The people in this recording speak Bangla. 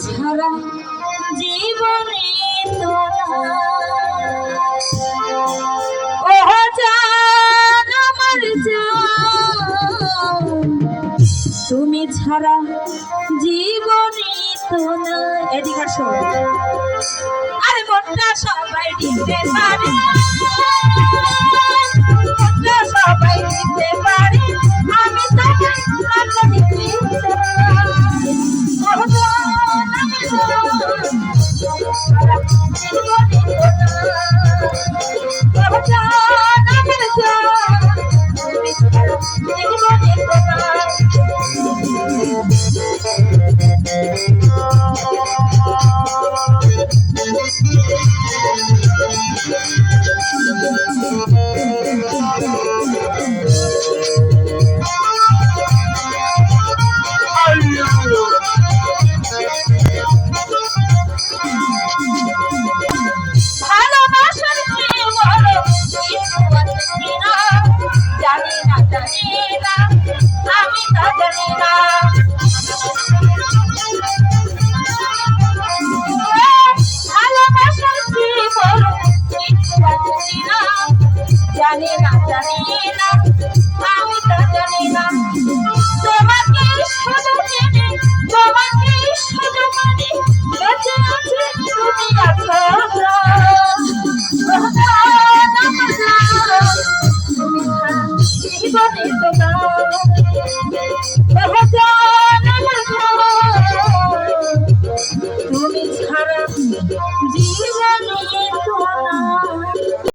ছাড়া জীবনে তোরা ওহ জান আমার জান তুমি ছাড়া জীবনে তোরা এদিকে আসো আরে মনটা সবাই দিতে পারে মনটা সবাই দিতে পারে আমি তাকে আলো দিতে জানি না আমি তো জানি না তোমাকে শুধু জেনে তোমাকে শুধু মানে বেঁচে আছে তুমি আছো জীবনে তুমি ছাড়া জীবনে